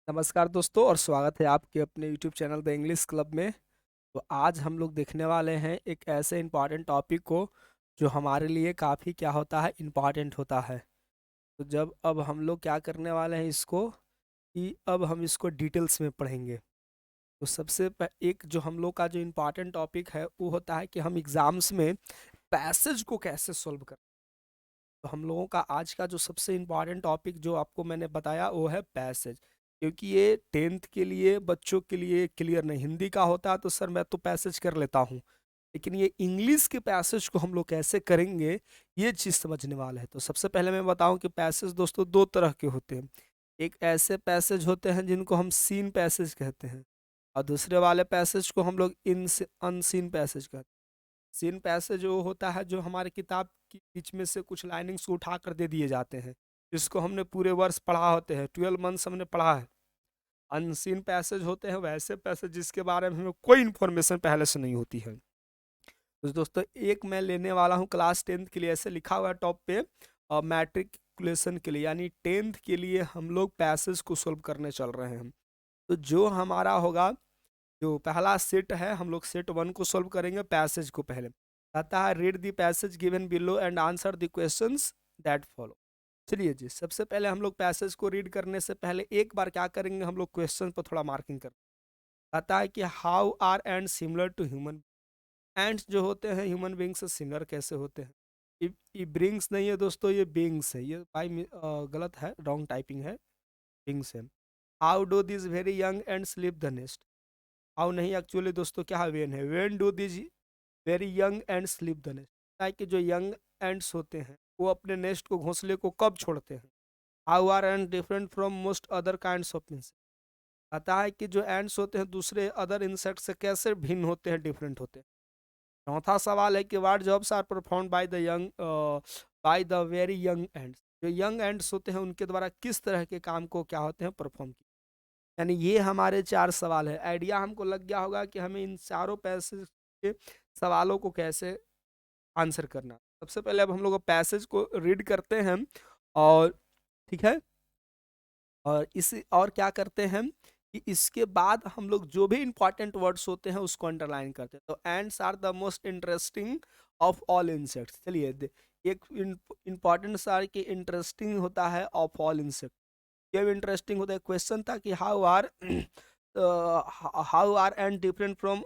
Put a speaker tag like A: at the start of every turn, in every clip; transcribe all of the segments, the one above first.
A: नमस्कार दोस्तों और स्वागत है आपके अपने YouTube channel the English club में। तो आज हम लोग देखने वाले हैं एक ऐसे इम्पॉर्टेंट टॉपिक को जो हमारे लिए काफ़ी क्या होता है, इम्पॉर्टेंट होता है। तो जब अब हम लोग क्या करने वाले हैं इसको कि अब हम इसको डिटेल्स में पढ़ेंगे। तो एक जो हम लोग का जो इम्पॉर्टेंट टॉपिक है वो होता है कि हम एग्ज़ाम्स में पैसेज को कैसे सॉल्व करें। तो हम लोगों का आज का जो सबसे इम्पॉर्टेंट टॉपिक जो आपको मैंने बताया वो है पैसेज, क्योंकि ये टेंथ के लिए बच्चों के लिए क्लियर नहीं। हिंदी का होता है तो सर मैं तो पैसेज कर लेता हूँ, लेकिन ये इंग्लिश के पैसेज को हम लोग कैसे करेंगे ये चीज़ समझने वाले हैं। तो सबसे पहले मैं बताऊं कि पैसेज दोस्तों दो तरह के होते हैं। एक ऐसे पैसेज होते हैं जिनको हम सीन पैसेज कहते हैं, और दूसरे वाले पैसेज को हम लोग इन अनसीन पैसेज कहते हैं। सीन पैसेज वो होता है जो हमारे किताब के बीच में से कुछ लाइनिंग्स को उठा कर दे दिए जाते हैं, जिसको हमने पूरे वर्ष पढ़ा होते हैं, 12 मंथ्स हमने पढ़ा है। अनसीन पैसेज होते हैं वैसे पैसेज जिसके बारे में हमें कोई इन्फॉर्मेशन पहले से नहीं होती है। तो दोस्तों एक मैं लेने वाला हूँ क्लास 10th के लिए, ऐसे लिखा हुआ है टॉप पे, और मैट्रिकुलेशन के लिए यानी 10th के लिए हम लोग पैसेज को सोल्व करने चल रहे हैं। तो जो हमारा होगा, जो पहला सेट है, हम लोग सेट 1 को सॉल्व करेंगे पैसेज को पहले। कहता है read the passage given below and answer the questions that follow. चलिए जी, सबसे पहले हम लोग पैसेज को रीड करने से पहले एक बार क्या करेंगे, हम लोग क्वेश्चन पर थोड़ा मार्किंग कर। कहता है कि how are ants similar to human. Ants जो होते हैं ह्यूमन बींग से सिमिलर कैसे होते हैं। ये ब्रिंग्स नहीं है दोस्तों, ये बींग्स है। ये गलत है, रॉन्ग टाइपिंग है, बिंग्स है। How do this very young and sleep the nest. How नहीं, एक्चुअली दोस्तों क्या है, वेन है। When do this very young and sleep the nest. ताकि जो यंग एंड्स होते हैं वो अपने नेस्ट को, घोंसले को कब छोड़ते हैं। How are ants different from most other kinds of insect. कहता है कि जो एंड्स होते हैं दूसरे अदर इंसेक्ट से कैसे भिन्न होते हैं, डिफरेंट होते हैं। चौथा सवाल है कि what jobs are perform by the very young ants. जो यंग एंड्स होते हैं उनके द्वारा किस तरह के काम को क्या होते हैं, परफॉर्म किए। यानी ये हमारे 4 सवाल है। आइडिया हमको लग गया होगा कि हमें इन चारों पैसेज के सवालों को कैसे आंसर करना। सबसे पहले अब हम लोग पैसेज को रीड करते हैं, और ठीक है, और क्या करते हैं कि इसके बाद हम लोग जो भी इंपॉर्टेंट वर्ड्स होते हैं उसको अंडरलाइन करते हैं। तो ants are the most interesting of all insects. चलिए एक इंपॉर्टेंट सार की इंटरेस्टिंग होता है ऑफ ऑल इंसेक्ट। ये इंटरेस्टिंग होता है। क्वेश्चन था कि how are ants different from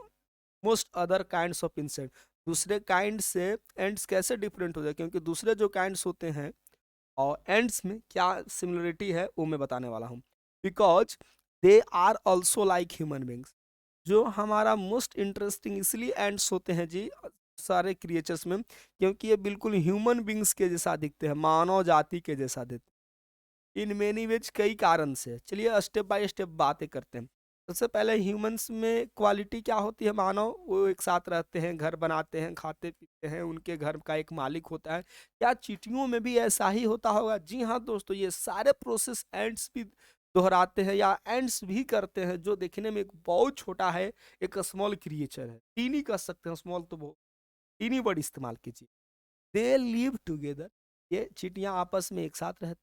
A: most other kinds of insect. दूसरे काइंड से एंड्स कैसे डिफरेंट होते हैं, क्योंकि दूसरे जो काइंड्स होते हैं और एंड्स में क्या सिमिलरिटी है वो मैं बताने वाला हूँ। Because they are also like human beings. जो हमारा मोस्ट इंटरेस्टिंग इसलिए एंड्स होते हैं जी सारे क्रिएचर्स में, क्योंकि ये बिल्कुल ह्यूमन बींग्स के जैसा दिखते हैं, मानव जाति के जैसा दिखते हैं इन मेनी वेज, कई कारण से। चलिए स्टेप बाय स्टेप बातें करते हैं। सबसे पहले ह्यूमंस में क्वालिटी क्या होती है, मानव वो एक साथ रहते हैं, घर बनाते हैं, खाते पीते हैं, उनके घर का एक मालिक होता है। क्या चींटियों में भी ऐसा ही होता होगा? जी हाँ दोस्तों, ये सारे प्रोसेस एंड्स भी दोहराते हैं या एंड्स भी करते हैं, जो देखने में एक बहुत छोटा है, एक स्मॉल क्रिएचर है, टीनी कह सकते हैं, स्मॉल तो बहुत टीनी वर्ड इस्तेमाल कीजिए। दे लिव टुगेदर, ये चींटियां आपस में एक साथ रहती,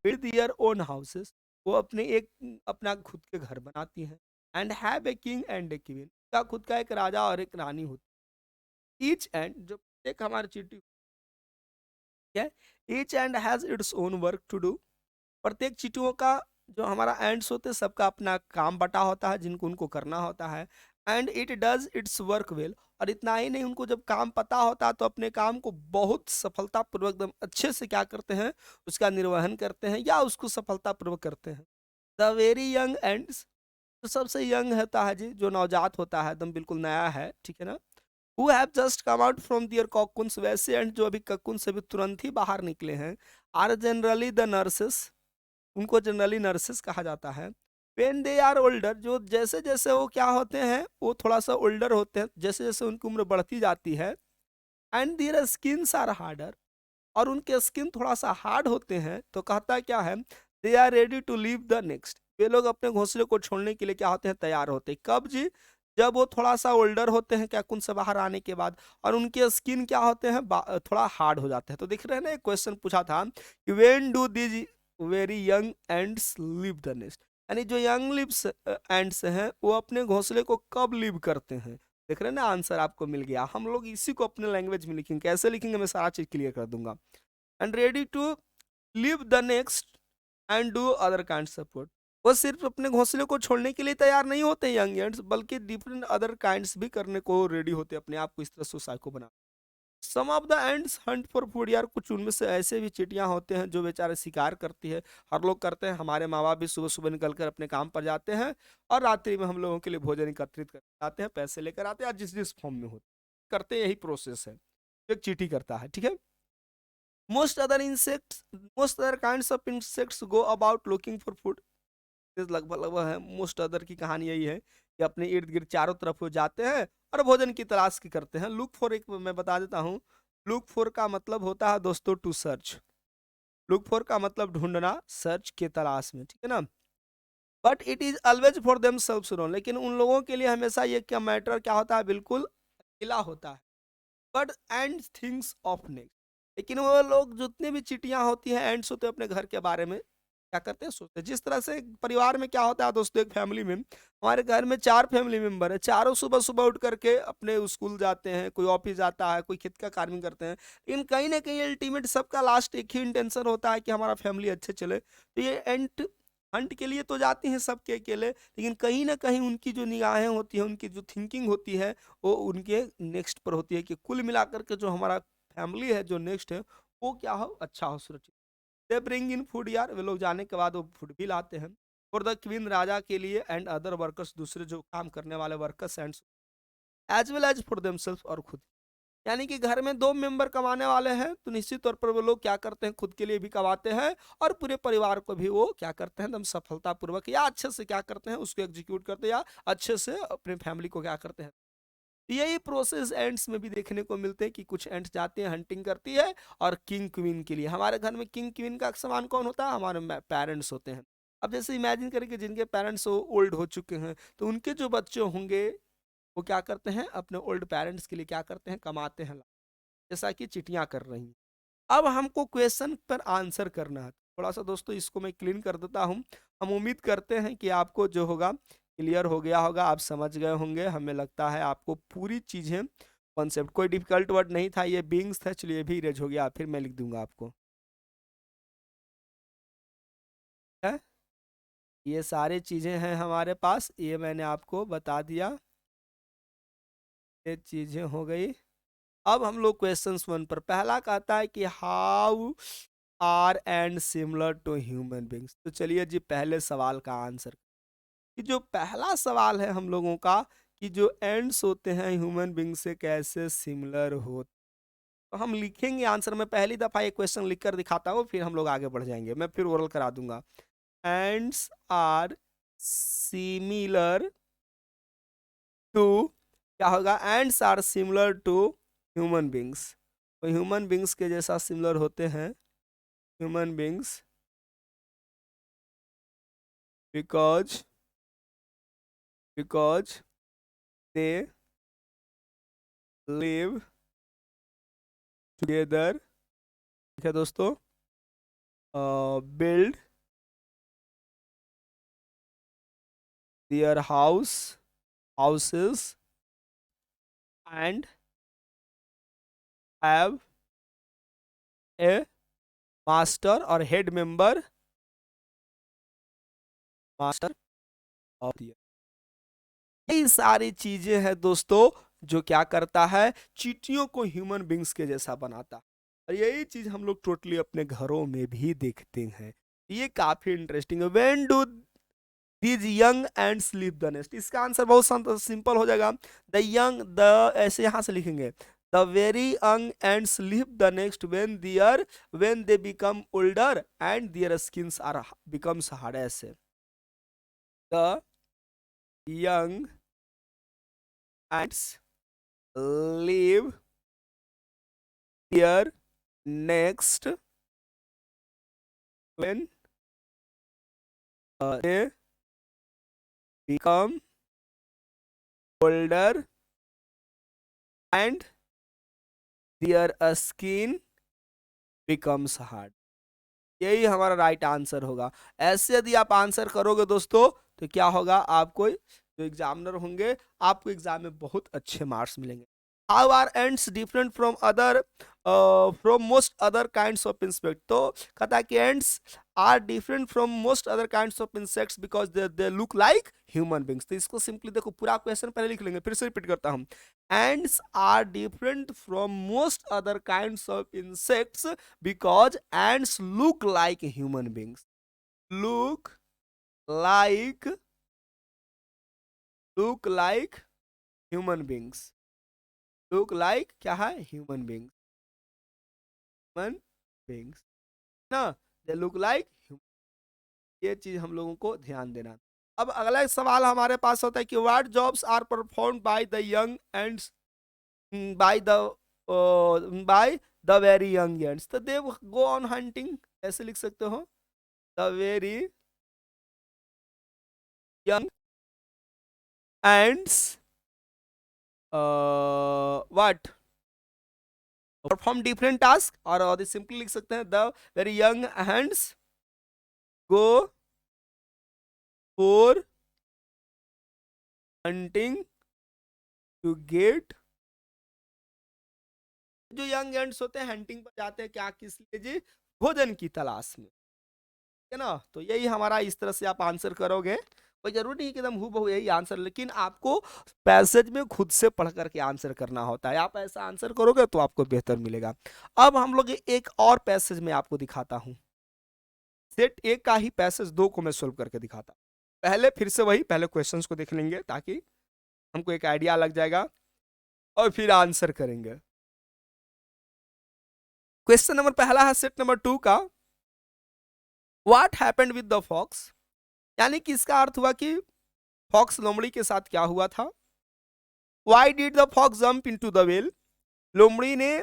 A: बिल्ड देयर ओन हाउसेस, वो अपना खुद के घर बनाती हैं। And have a king and A queen, का खुद का एक राजा और एक रानी होती। ईच एंड, जो एक हमारी चींटी है, each ant has its own work to do. प्रत्येक चींटियों का, जो हमारा एंड्स होते हैं, सबका अपना काम बटा होता है जिनको उनको करना होता है। And it does it's work well, और इतना ही नहीं, उनको जब काम पता होता है तो अपने काम को बहुत सफलतापूर्वक एकदम अच्छे से क्या करते हैं, उसका निर्वहन करते हैं या उसको सफलतापूर्वक करते हैं। द वेरी यंग एंड्स, जो सबसे यंग होता है जी, जो नवजात होता है, एकदम बिल्कुल नया है, ठीक है ना। Who have just come out from their cocoons, वैसे एंड जो अभी ककुन से भी तुरंत ही बाहर निकले हैं, आर जनरली द नर्सेस, उनको जनरली नर्सेस कहा जाता है। वेन दे आर ओल्डर, जो जैसे जैसे वो क्या होते हैं, वो थोड़ा सा ओल्डर होते हैं, जैसे जैसे उनकी उम्र बढ़ती जाती है। And their skins are harder, और उनके स्किन थोड़ा सा हार्ड होते हैं, तो कहता क्या है, they are ready to leave the nest, वे लोग अपने घोंसले को छोड़ने के लिए क्या होते हैं, तैयार होते हैं। कब जी? जब वो थोड़ा सा ओल्डर होते हैं, क्या कुन से बाहर आने के बाद, और उनके स्किन क्या होते हैं, थोड़ा हार्ड हो जाते हैं। तो दिख रहे हैं ना, एक क्वेश्चन पूछा था कि when do these very young ants leave the nest, यानी जो यंग लिव्स एंड्स हैं वो अपने घोंसले को कब लीव करते हैं। देख रहे हैं ना, आंसर आपको मिल गया। हम लोग इसी को अपने लैंग्वेज में लिखेंगे, कैसे लिखेंगे मैं सारा चीज क्लियर कर दूंगा। And ready to leave the next and do other kind support. वो सिर्फ अपने घोंसले को छोड़ने के लिए तैयार नहीं होते यंग एंड्स, बल्कि डिफरेंट अदर काइंड्स भी करने को रेडी होते, अपने आप को इस तरह सोसाइटी को बना। Some of the ants hunt for food. यार कुछ उनमें से ऐसे भी चींटियां होते हैं जो बेचारे शिकार करती है। हर लोग करते हैं, हमारे माँ बाप भी सुबह सुबह निकल कर अपने काम पर जाते हैं और रात्रि में हम लोगों के लिए भोजन एकत्रित कर आते हैं, पैसे लेकर आते हैं, और जिस जिस फॉर्म में होते करते हैं, यही प्रोसेस है एक चींटी करता है, ठीक है। Most other insects, most other kinds of insects go about looking for food. लगभग लगभग है, मोस्ट अदर की कहानी यही है कि अपने इर्द गिर्द चारों तरफ वो जाते हैं और भोजन की तलाश की करते हैं। लुक फॉर, एक मैं बता देता हूँ, लुक फॉर का मतलब होता है दोस्तों टू सर्च। लुक फॉर का मतलब ढूंढना, सर्च के तलाश में, ठीक है ना। But it is always for them self only, लेकिन उन लोगों के लिए हमेशा ये क्या मैटर क्या होता है, बिल्कुल अकेला होता है। But and things of next, लेकिन वो लोग जितने भी चिटियां होती हैं एंड्स होते हैं अपने घर के बारे में क्या करते हैं, सोचते हैं। जिस तरह से एक परिवार में क्या होता है दोस्तों, एक फैमिली में, हमारे घर में 4 फैमिली मेंबर है, चारों सुबह सुबह उठ करके अपने स्कूल जाते हैं, कोई ऑफिस जाता है, कोई खेत का कार्य करते हैं, लेकिन कहीं ना कहीं अल्टीमेट सबका लास्ट एक ही इंटेंशन होता है कि हमारा फैमिली अच्छे चले। तो ये एंड हंट के लिए तो जाती हैं सबके अकेले, लेकिन कहीं ना कहीं उनकी जो निगाहें होती हैं, उनकी जो थिंकिंग होती है, वो उनके नेक्स्ट पर होती है कि कुल मिलाकर के जो हमारा फैमिली है, जो नेक्स्ट है, वो क्या हो, अच्छा हो, सुरक्षित। दे ब्रिंग इन फूड, यार वे लोग जाने के बाद वो फूड भी लाते हैं फॉर द क्वीन, राजा के लिए, एंड अदर वर्कर्स, दूसरे जो काम करने वाले workers, and as well as for themselves, और खुद। यानी कि घर में 2 मेंबर कमाने वाले हैं तो निश्चित तौर पर वो लोग क्या करते हैं, खुद के लिए भी कमाते हैं और पूरे परिवार को भी वो क्या करते हैं, एकदम सफलतापूर्वक या अच्छे से क्या करते हैं, उसको एग्जीक्यूट करते हैं, या अच्छे से अपने फैमिली को क्या करते हैं। यही प्रोसेस एंड्स में भी देखने को मिलते हैं कि कुछ एंड्स जाते हैं, हंटिंग करती है, और किंग क्वीन के लिए, हमारे घर में किंग क्वीन का समान कौन होता है, हमारे पेरेंट्स होते हैं। अब जैसे इमेजिन करें कि जिनके पेरेंट्स ओल्ड हो चुके हैं, तो उनके जो बच्चे होंगे वो क्या करते हैं, अपने ओल्ड पेरेंट्स के लिए क्या करते हैं, कमाते हैं, जैसा कि चिटियां कर रही हैं। अब हमको क्वेश्चन पर आंसर करना है, थोड़ा सा दोस्तों इसको मैं क्लीन कर देता हूँ। हम उम्मीद करते हैं कि आपको जो होगा क्लियर हो गया होगा, आप समझ गए होंगे। हमें लगता है आपको पूरी चीजें, कॉन्सेप्ट, कोई डिफिकल्ट वर्ड नहीं था, ये बींग्स था। चलिए भी इरेज हो गया, फिर मैं लिख दूंगा आपको, है। ये सारी चीजें हैं हमारे पास, ये मैंने आपको बता दिया, ये चीजें हो गई। अब हम लोग क्वेश्चन 1 पर, पहला कहता है कि how are ants similar to human beings. तो चलिए जी पहले सवाल का आंसर, कि जो पहला सवाल है हम लोगों का, कि जो एंड्स होते हैं ह्यूमन बींग से कैसे सिमिलर हो। तो हम लिखेंगे आंसर, मैं पहली दफा ये क्वेश्चन लिख कर दिखाता हूँ, फिर हम लोग आगे बढ़ जाएंगे, मैं फिर ओरल करा दूंगा। एंड्स आर सिमिलर टू, क्या होगा, ants are similar to human beings. तो ह्यूमन बींग्स के जैसा सिमिलर होते हैं human beings, because because they live together, ठीक है दोस्तों, build their houses and have a master और head member, master of the, यही सारी चीजें हैं दोस्तों जो क्या करता है, चींटियों को ह्यूमन बींग्स के जैसा बनाता है। और यही चीज हम लोग टोटली अपने घरों में भी देखते हैं। ये काफी इंटरेस्टिंग है। When do these young ants leave the nest, इसका आंसर बहुत सिंपल हो जाएगा। द यंग, द ऐसे यहां से लिखेंगे, the very young ants leave the nest when they become older and their skins are becomes hard, ऐसे। The young ants leave their nest when they become older and their skin becomes hard. यही हमारा right answer होगा। ऐसे यदि आप answer करोगे दोस्तों तो क्या होगा, आपको जो एग्जामिनर होंगे आपको एग्जाम में बहुत अच्छे मार्क्स मिलेंगे। How are ants different from other from most other kinds of insect. तो कहता है कि ants are different from most other kinds of insects because they look like human beings. तो इसको सिंपली देखो, पूरा क्वेश्चन पहले लिख लेंगे, फिर से रिपीट करता हूं। Ants are different from most other kinds of insects because ants human beings look like look like human beings look like क्या है, human beings ना, they look like human। ये चीज हम लोगों को ध्यान देना। अब अगला सवाल हमारे पास होता है कि what jobs are performed by the young ants by the by the very young ants. तो दे गो ऑन हंटिंग, ऐसे लिख सकते हो, the very young ants what perform different tasks, और सिंपली लिख सकते हैं the very young ants go for hunting to get। जो यंग एंड्स होते हैं हंटिंग पर जाते हैं क्या, किस लिए जी, भोजन की तलाश में, है ना। तो यही हमारा, इस तरह से आप आंसर करोगे। कोई जरूरी नहीं कि एकदम हूबहू यही आंसर, लेकिन आपको पैसेज में खुद से पढ़ करके आंसर करना होता है। आप ऐसा आंसर करोगे तो आपको बेहतर मिलेगा। अब हम लोग एक और पैसेज में आपको दिखाता हूं। सेट ए का ही पैसेज 2 को मैं सोल्व करके दिखाता। पहले फिर से वही पहले क्वेश्चंस को देख लेंगे ताकि हमको एक आइडिया लग जाएगा और फिर आंसर करेंगे। क्वेश्चन नंबर पहला है सेट नंबर 2 का, what happened with the fox. यानी कि इसका अर्थ हुआ कि फॉक्स लोमड़ी के साथ क्या हुआ था। Why did the fox jump into the well. लोमड़ी ने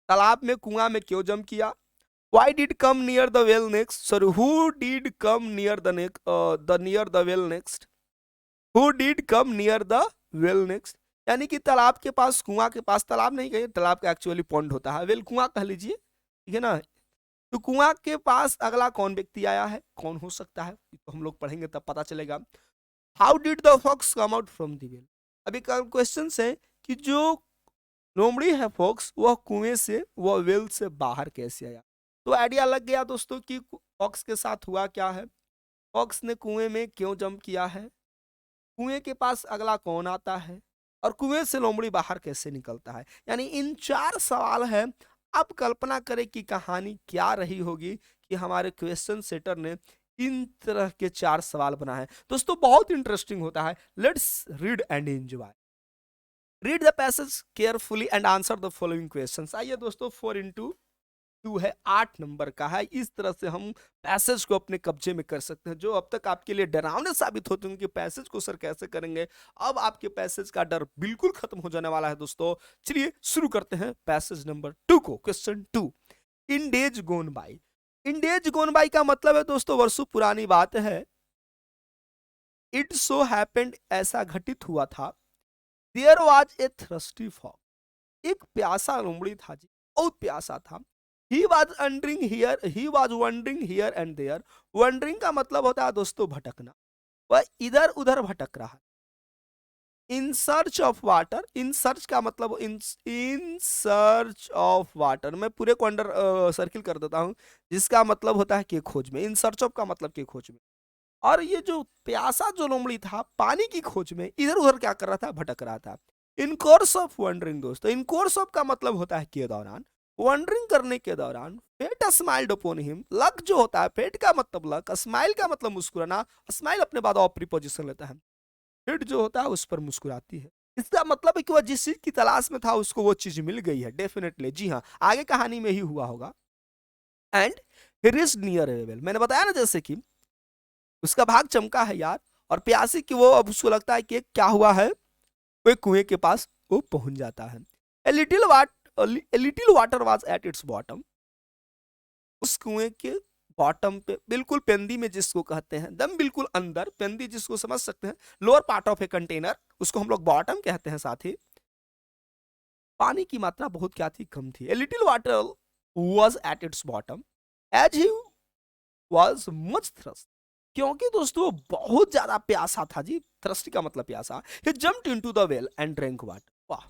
A: तालाब में, कुआं में क्यों जंप किया। Why did come near the well next. Sorry, who did come near the near the well next. Who did come near the well next. यानी कि तालाब के पास, कुआं के पास, तालाब नहीं कहिए, तालाब का एक्चुअली पॉन्ड होता है, वेल कुआं कह लीजिए, ठीक है ना। तो कुआं के पास अगला कौन व्यक्ति आया है, कौन हो सकता है, तो हम लोग पढ़ेंगे तब पता चलेगा। How did the fox come out from the well. अभी क्वेश्चन है कि जो लोमड़ी है फॉक्स, वह कुएं से, वह वेल से बाहर कैसे आया। तो आइडिया लग गया दोस्तों कि फॉक्स के साथ हुआ क्या है। फॉक्स ने कुएं में क्यों जंप किया है, कुएं के पास अगला कौन आता है, और कुएं से लोमड़ी बाहर कैसे निकलता है। यानी इन 4 सवाल है। अब कल्पना करें कि कहानी क्या रही होगी कि हमारे क्वेश्चन सेटर ने इन तरह के 4 सवाल बनाए हैं। दोस्तों बहुत इंटरेस्टिंग होता है। Let's read and enjoy. Read the passage carefully and answer the following questions. आइए दोस्तों, 4x2 है, 8 नंबर का है। इस तरह से हम पैसेज को अपने कब्जे में कर सकते हैं, जो अब तक आपके लिए डरावने साबित होते हैं कि पैसेज को सर कैसे करेंगे। अब आपके पैसेज का डर बिल्कुल खत्म हो जाने वाला है दोस्तों। चलिए शुरू करते हैं पैसेज नंबर 2 को। क्वेश्चन 2, इन डेज गोन बाय। इन डेज गोन बाय का मतलब है दोस्तों वर्षों पुरानी बात है। इट सो हैपेंड, ऐसा घटित हुआ था। There was a thirsty fox, एक प्यासा लोमड़ी था जी, बहुत प्यासा था। He was wandering here and there. Wandering का मतलब होता है दोस्तों भटकना, वह इधर उधर भटक रहा। इन search of water, in search का मतलब इन सर्च ऑफ वाटर, मैं पूरे को अंडर सर्किल कर देता हूं, जिसका मतलब होता है कि खोज में। इन सर्च ऑफ का मतलब कि खोज में। और ये जो प्यासा जो लोमड़ी था पानी की खोज में इधर उधर क्या कर रहा था, भटक रहा था। इन कोर्स ऑफ वंडरिंग दोस्तों, इन कोर्स ऑफ का मतलब होता है के दौरान, वंडरिंग करने के दौरान। Fate smiled upon him, luck जो होता है, फेट का मतलब लक, स्माइल का मतलब मुस्कुराना, स्माइल अपने बाद ऑफ प्रीपोजिशन लेता है, फेट जो होता है उस पर मुस्कुराती है। इसका मतलब है कि वह जिस चीज की तलाश में था उसको वो चीज मिल गई है, डेफिनेटली, जी हाँ, आगे कहानी में ही हुआ होगा। And he reached near A well, मैंने बताया ना जैसे कि उसका भाग चमका है यार, और प्यासी की वो, अब उसको लगता है कि क्या हुआ है, कोई कुएं के पास वो पहुंच जाता है। ए little water was at its bottom, उस कुएं के बॉटम पे, बिल्कुल पेंदी में जिसको कहते हैं, दम बिल्कुल अंदर, पेंदी जिसको समझ सकते हैं, lower part of a container, उसको हम लोग बॉटम कहते हैं। साथ ही पानी की मात्रा बहुत क्या थी, कम थी। A little water was at its bottom, as he was much thirst, क्योंकि दोस्तों वो बहुत ज्यादा प्यासा था जी, थ्रस्टी का मतलब प्यासा। He jumped into the well and drank water. वाह,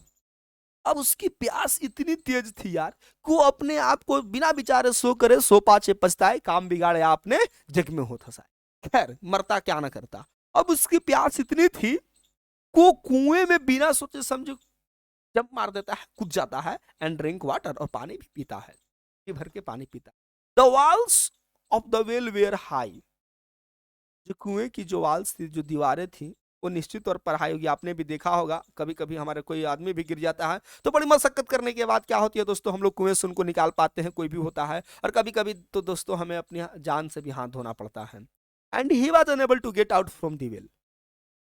A: अब उसकी प्यास इतनी तेज थी यार कि वो अपने आप को बिना विचारे सो करे, सो पाछे पछताए, काम बिगाड़े आपने, जग में हो फंसाए। खैर मरता क्या ना करता। अब उसकी प्यास इतनी थी कि वो कुएं में बिना सोचे समझे जंप मार देता है, कूद जाता है, एंड ड्रिंक वाटर, और पानी भी पीता है, भर के पानी पीता है। The walls of the well were high, जो कुएं की जो वाल्स थी, जो दीवारें थी, वो निश्चित तौर पर हाई होगी। आपने भी देखा होगा, कभी कभी हमारे कोई आदमी भी गिर जाता है तो बड़ी मशक्कत करने के बाद क्या होती है दोस्तों, हम लोग कुएं से उनको निकाल पाते हैं, कोई भी होता है। और कभी कभी तो दोस्तों हमें अपनी जान से भी हाथ धोना पड़ता है। And he was unable to get out from the well.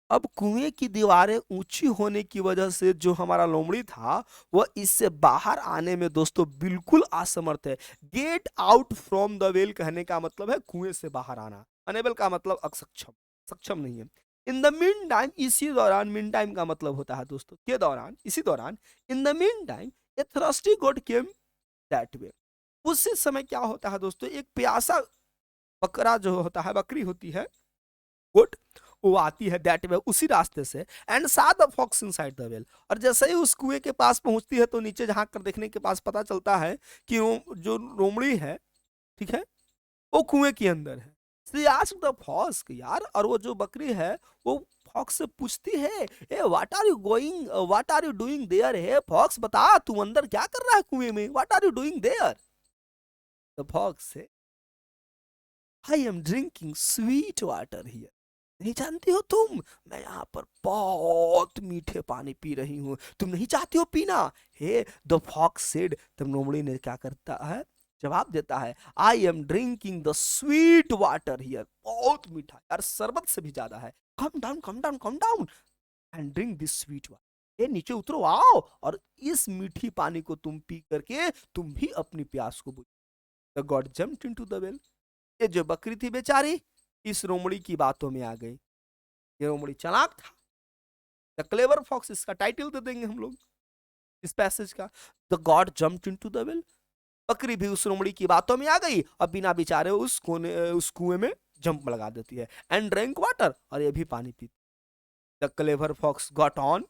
A: अब कुएं की दीवारें ऊंची होने की वजह से जो हमारा लोमड़ी था, वह इससे बाहर आने में दोस्तों बिल्कुल असमर्थ है। Gate out from the well कहने का मतलब है कुएं से बाहर आना, अनेबल का मतलब असक्षम, सक्षम नहीं है। इन द मीन टाइम, इसी दौरान, मीन टाइम का मतलब होता है दोस्तों के दौरान, इसी दौरान, in the mean time A thirsty God came that way. उसी समय क्या होता है दोस्तों, एक प्यासा बकरा जो होता है, बकरी होती है, गुड, वो आती है दैट वे, उसी रास्ते से, and saw the fox inside the well. और जैसे ही उस कुएं के पास पहुंचती है तो नीचे झांक कर देखने के पास पता चलता है कि जो लोमड़ी है, ठीक है, वो कुएं के अंदर है। शी आस्क्ड द फॉक्स, यार, और वो जो बकरी है वो फॉक्स से पूछती है, eh what are you going, what are you doing there, है फॉक्स बता तू अंदर क्या कर रहा है कुएं में, what are you doing there. The fox से, I am drinking sweet water here. नहीं जानती हो तुम, मैं यहाँ पर बहुत मीठे पानी पी रही हूँ, तुम नहीं चाहती हो पीना। हे, द फॉक्स सेड, तब लोमड़ी ने क्या करता है, जवाब देता है, आई am drinking the sweet water here, बहुत मीठा यार, शरबत से भी ज्यादा है। Come down, come down, come down and drink this sweet water. ये नीचे उतरो, आओ, और इस मीठी पानी को तुम पी करके तुम भी अपनी प्यास को बुझ। The God jumped into the well. ये जो बकरी थी बेचारी, इस लोमड़ी की बातों में आ गई। ये लोमड़ी चालाक था, द क्लेवर फॉक्स, इसका टाइटल दे देंगे हम लोग इस पैसेज का। The God jumped into the well, बकरी भी उस लोमड़ी की बातों में आ गई और बिना विचारे उस कुएं में जंप लगा देती है, एंड ड्रिंक वाटर, और ये भी पानी पीती। The clever fox got on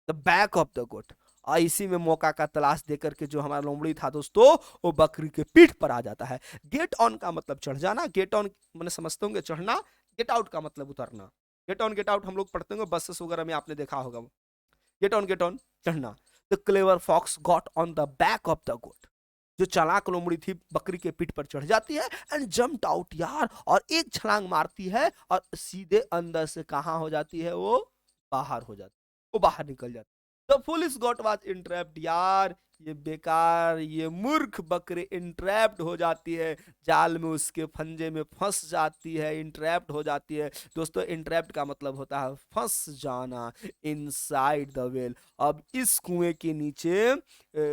A: the back of the goat, और इसी में मौका का तलाश देकर के जो हमारा लोमड़ी था दोस्तों, वो बकरी के पीठ पर आ जाता है। गेट ऑन का मतलब चढ़ जाना, गेट ऑन मैंने समझते होंगे चढ़ना, गेट आउट का मतलब उतरना। गेट ऑन गेट आउट हम लोग पढ़ते होंगे बसेस वगैरह में, आपने देखा होगा। गेट ऑन चढ़ना। The clever fox got on the back of the goat, जो चालाक लोमड़ी थी बकरी के पीठ पर चढ़ जाती है, एंड जम्प्ड आउट यार, और एक छलांग मारती है और सीधे अंदर से कहां हो जाती है, वो बाहर हो जाती है, वो बाहर निकल जाती है। द फुलिश गॉट वाज इंट्रैप्ड, यार ये बेकार, ये मूर्ख बकरी इंट्रैप्ड हो जाती है, जाल में, उसके फंजे में फंस जाती है, इंट्रैप्ड हो जाती है। दोस्तों इंट्रैप्ड का मतलब होता है फंस जाना, इनसाइड द वेल। अब इस कुएं के नीचे,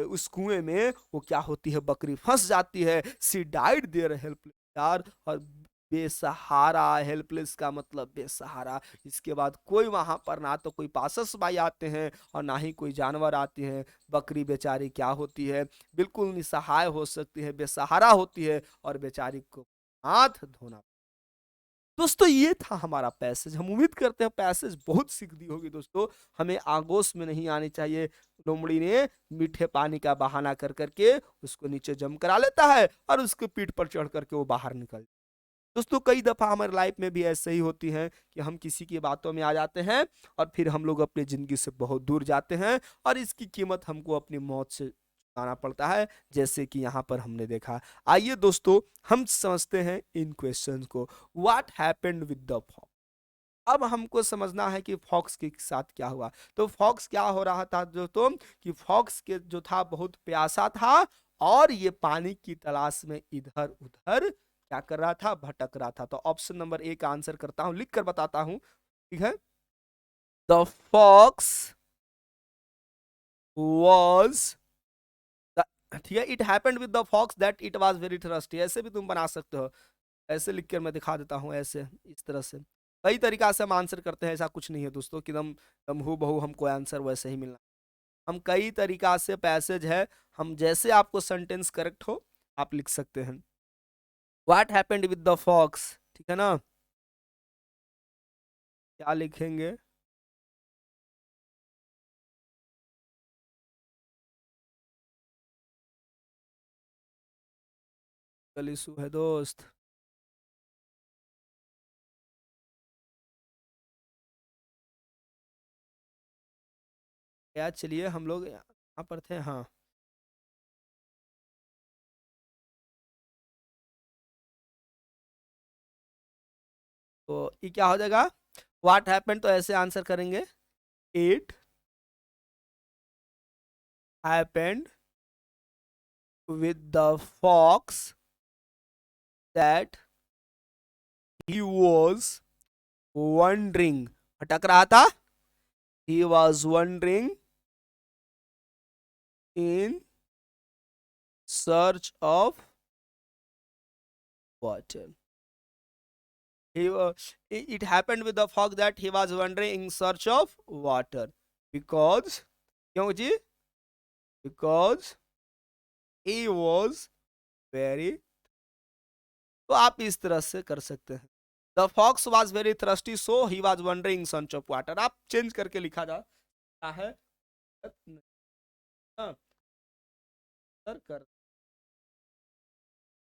A: उस कुएं में वो क्या होती है, बकरी फंस जाती है। सी डाइड देयर हेल्पलेस, यार, और बेसहारा, हेल्पलेस का मतलब बेसहारा। इसके बाद कोई वहां पर ना तो कोई पासस भाई आते हैं और ना ही कोई जानवर आते हैं। बकरी बेचारी क्या होती है, बिल्कुल निसहाय हो सकती है, बेसहारा होती है, और बेचारी को हाथ धोना। दोस्तों ये था हमारा पैसेज, हम उम्मीद करते हैं पैसेज बहुत सीख दी होगी दोस्तों। हमें आगोश में नहीं आनी चाहिए। लोमड़ी ने मीठे पानी का बहाना कर करके उसको नीचे जम करा लेता है और उसके पीठ पर चढ़ करके वो बाहर निकल। दोस्तों कई दफा हमारे लाइफ में भी ऐसे ही होती है कि हम किसी की बातों में आ जाते हैं और फिर हम लोग अपनी जिंदगी से बहुत दूर जाते हैं, और इसकी कीमत हमको अपनी मौत से चुकाना पड़ता है, जैसे कि यहाँ पर हमने देखा। आइए दोस्तों हम समझते हैं इन क्वेश्चंस को। What happened with the fox. अब हमको समझना है कि फॉक्स के साथ क्या हुआ। तो फॉक्स क्या हो रहा था दोस्तों, कि फॉक्स के जो था बहुत प्यासा था, और ये पानी की तलाश में इधर उधर क्या कर रहा था, भटक रहा था। तो ऑप्शन नंबर ए का आंसर करता हूं, लिख कर बताता हूं, ठीक है। द फॉक्स वॉज, ठीक है, it happened with the fox that it was very thirsty. ऐसे भी तुम बना सकते हो, ऐसे लिख कर मैं दिखा देता हूँ, ऐसे इस तरह से कई तरीका से हम आंसर करते हैं। ऐसा कुछ नहीं है दोस्तों कि एकदम हु बहू हमको आंसर वैसे ही मिलना। हम कई तरीका से पैसेज है, हम जैसे आपको सेंटेंस करेक्ट हो आप लिख सकते हैं। What happened with the fox, ठीक है ना, क्या लिखेंगे? कल इशू है दोस्त। यार चलिए हम लोग यहाँ पर थे, हाँ। तो ये क्या हो जाएगा? व्हाट हैपेंड तो ऐसे आंसर करेंगे, it happened with the fox that he was wandering, भटक रहा था, he was wandering in search of water. He it happened with the fox that he was wandering in search of water because, क्यों जी? Because he was very, तो आप इस तरह से कर सकते हैं। The fox was very thirsty so he was wandering in search of water, आप चेंज करके लिखा जा सकता है। हाँ, कर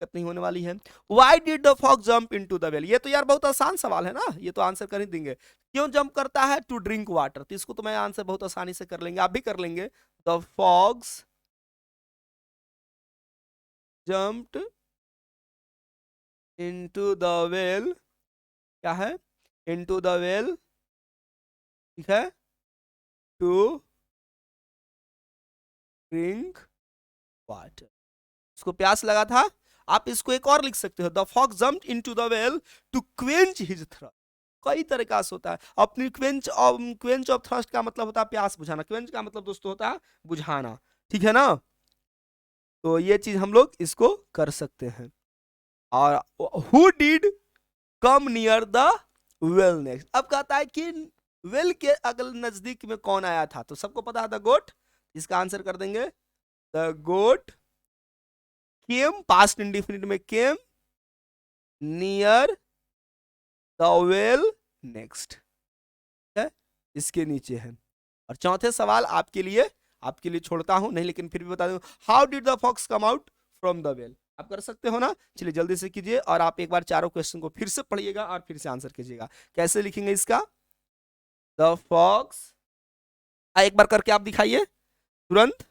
A: दिक्कत नहीं होने वाली है। Why did the fox jump into the well? ये तो यार बहुत आसान सवाल है ना, ये तो आंसर कर ही देंगे। क्यों जंप करता है? टू ड्रिंक वाटर, तो इसको तो मैं आंसर बहुत आसानी से कर लेंगे, आप भी कर लेंगे। The fox jumped into the well, क्या है? इनटू द वेल, ठीक है, टू ड्रिंक वाटर, उसको प्यास लगा था। आप इसको एक और लिख सकते हो, the fox jumped into the well to quench his thirst. कई तरीका से होता है अपनी क्वेंच ऑफ थ्रस्ट का मतलब होता है प्यास बुझाना, क्वेंच का मतलब दोस्तों होता है बुझाना, ठीक है ना। तो ये चीज हम लोग इसको कर सकते हैं। और who did come near the well next, अब कहता है कि वेल के अगल नजदीक में कौन आया था, तो सबको पता है द गोट, इसका आंसर कर देंगे the goat came, past indefinite में came near the well nest, है, इसके नीचे है। और चौथे सवाल आपके लिए छोड़ता हूं नहीं, लेकिन फिर भी बता दूं, how did the fox come out from the well, आप कर सकते हो ना। चलिए जल्दी से कीजिए और आप एक बार चारों क्वेश्चन को फिर से पढ़िएगा और फिर से आंसर कीजिएगा। कैसे लिखेंगे इसका? द फॉक्स, एक बार करके आप दिखाइए तुरंत।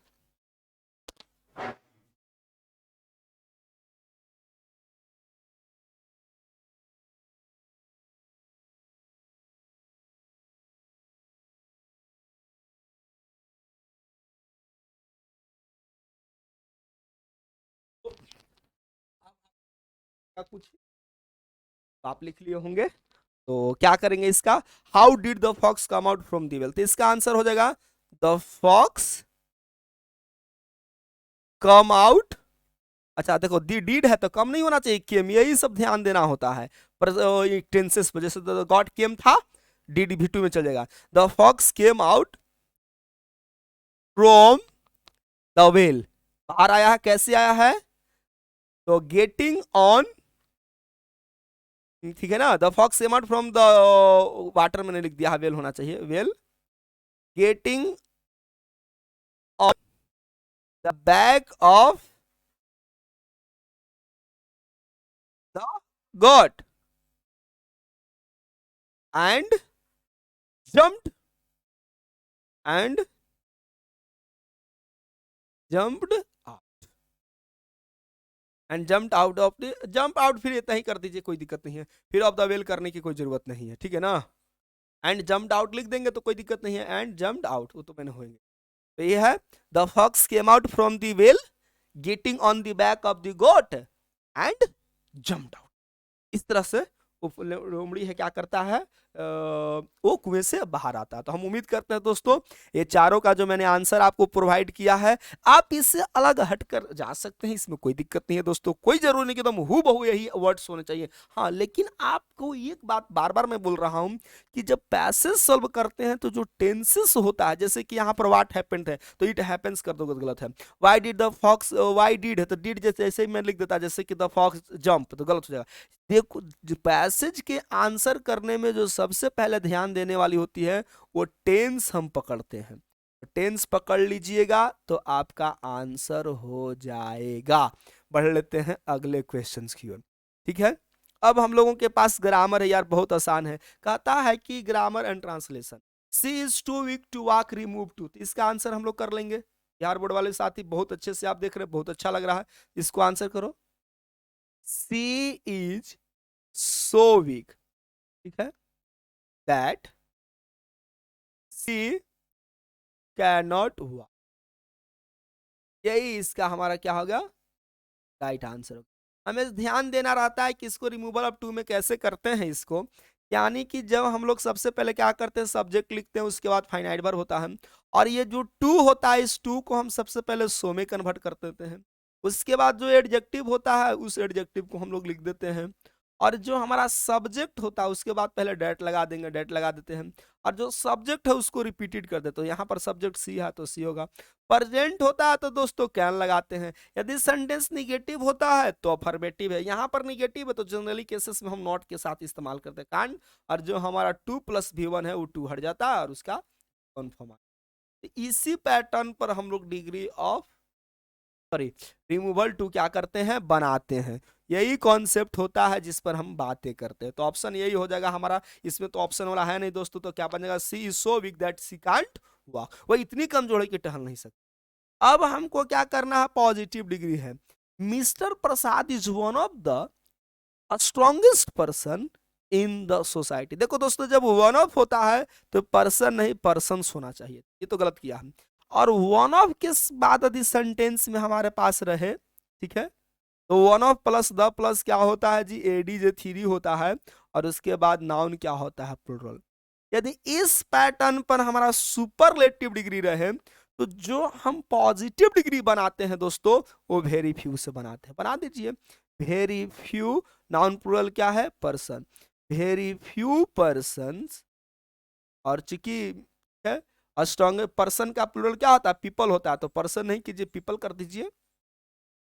A: क्या कुछ आप लिख लिए होंगे, तो क्या करेंगे इसका? How did the fox come out from the well, तो इसका आंसर हो जाएगा द फॉक्स कम आउट। अच्छा देखो, दी डीड है तो कम नहीं होना चाहिए, केम, यही सब ध्यान देना होता है। पर टेंसेस पर जैसे गॉड केम था, डीड भी टू में चल जाएगा। The fox came out from the well, बाहर आया है, कैसे आया है? तो गेटिंग ऑन, ठीक है ना। The fox came out from the water, मैंने लिख दिया है, वेल होना चाहिए, well getting on the back of the goat and jumped and jumped out and jumped out of the, jump out फिर इतना ही कर दीजिए, कोई दिक्कत नहीं है, फिर ऑफ द वेल करने की कोई जरूरत नहीं है, ठीक है ना। एंड जम्प्ड आउट लिख देंगे तो कोई दिक्कत नहीं है, एंड जम्प्ड आउट वो तो मैंने होंगे। तो ये है the fox came out from the well getting on the back of the goat and jumped out, इस तरह से लोमड़ी है क्या करता है, वो कुएं से बाहर आता है। तो हम उम्मीद करते हैं दोस्तों ये चारों का जो मैंने आंसर आपको प्रोवाइड किया है, आप इससे अलग हटकर जा सकते हैं, इसमें कोई दिक्कत नहीं है दोस्तों। कोई जरूरी नहीं कि एकदम हूबहू यही वर्ड्स होने चाहिए। हाँ, लेकिन आपको एक बात बार बार मैं बोल रहा हूं कि जब पैसेज सॉल्व करते हैं तो जो टेंसेस होता है, जैसे कि यहाँ पर व्हाट हैपेंड है तो इट हैपेंस कर दो, गलत है। Why did the fox, why did है तो डिड जैसे ही मैं लिख देता, जैसे कि द फॉक्स जंप, तो गलत हो जाएगा। देखो, पैसेज के आंसर करने में जो सबसे पहले ध्यान देने वाली होती है वो टेंस हम पकड़ते हैं। टेंस पकड़ लीजिएगा तो आपका आंसर हो जाएगा। बढ़ लेते हैं अगले क्वेश्चंस की ओर, ठीक है। अब हम लोगों के पास ग्रामर है यार, बहुत आसान है। कहता है कि grammar and translation, she is too weak to walk, remove too. इसका आंसर हम लोग कर लेंगे यार। बोर्ड वाले साथी बहुत अच्छे से आप देख रहे हैं, बहुत अच्छा लग रहा है। इसको आंसर करो। सी इज सो वीक, ठीक है, दैट सी कैन नॉट हुआ। यही इसका हमारा क्या होगा, राइट आंसर। हमें ध्यान देना रहता है कि इसको रिमूवल ऑफ टू में कैसे करते हैं इसको, यानी कि जब हम लोग सबसे पहले क्या करते हैं, सब्जेक्ट लिखते हैं, उसके बाद फाइनाइट वर्ब होता है, और ये जो टू होता है इस टू को हम सबसे पहले सो में कन्वर्ट कर देते हैं। उसके बाद जो एडजेक्टिव होता है उस एडजेक्टिव को हम लोग लिख देते हैं, और जो हमारा सब्जेक्ट होता है उसके बाद पहले डेट लगा देंगे, डेट लगा देते हैं, और जो सब्जेक्ट है उसको रिपीटेड कर देते हैं। यहाँ पर सब्जेक्ट सी है तो सी होगा। प्रेजेंट होता है तो दोस्तों कैन लगाते हैं। यदि सेंटेंस निगेटिव होता है तो अफर्मेटिव है। यहाँ पर निगेटिव है तो जनरली केसेस में हम नॉट के साथ इस्तेमाल करते हैं कांड, और जो हमारा 2+V1 है वो 2 हट जाता है और उसका कन्फर्म। इसी पैटर्न पर हम लोग degree of sorry removal too क्या करते हैं, बनाते हैं। यही कॉन्सेप्ट होता है जिस पर हम बातें करते हैं। तो ऑप्शन यही हो जाएगा हमारा। इसमें तो ऑप्शन वाला है नहीं दोस्तों, तो क्या बनेगा, she is so weak that she can't walk. वो इतनी कमजोर है कि टहल नहीं सकती। अब हमको क्या करना है, पॉजिटिव डिग्री है। Mister Prasad is one of the strongest person in the society. देखो दोस्तों, जब वन ऑफ होता है तो पर्सन नहीं पर्सन्स होना चाहिए, ये तो गलत किया हम। और वन ऑफ के बाद यदि सेंटेंस में हमारे पास रहे, ठीक है, तो one of plus the plus क्या होता है जी, एडी जे थ्री होता है, और उसके बाद नाउन क्या होता है, प्लूरल। यदि इस पैटर्न पर हमारा सुपरलेटिव डिग्री रहे तो जो हम पॉजिटिव डिग्री बनाते हैं दोस्तों वो वेरी फ्यू से बनाते हैं। बना दीजिए, वेरी फ्यू, नाउन प्लूरल क्या है, पर्सन, वेरी फ्यू पर्सन्स, और चूंकि है स्ट्रॉन्ग पर्सन का प्लूरल क्या होता है, पीपल होता है, तो पर्सन नहीं कीजिए, पीपल कर दीजिए।